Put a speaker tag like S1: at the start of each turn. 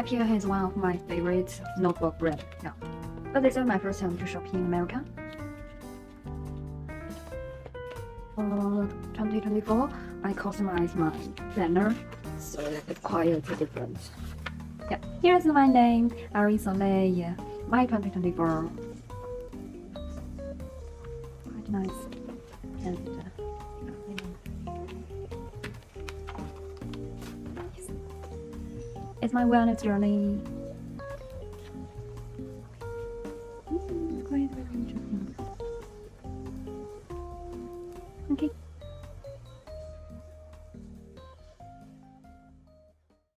S1: Here is one of my favorite notebook brand. Yeah, but this is my first time to shop in America. For 2024, I customized my banner, so it's quite different. Yeah, here's my name, Ari Soleil. Yeah, my 2024. Quite nice. And it's my wellness journey. It's quite very interesting. Okay.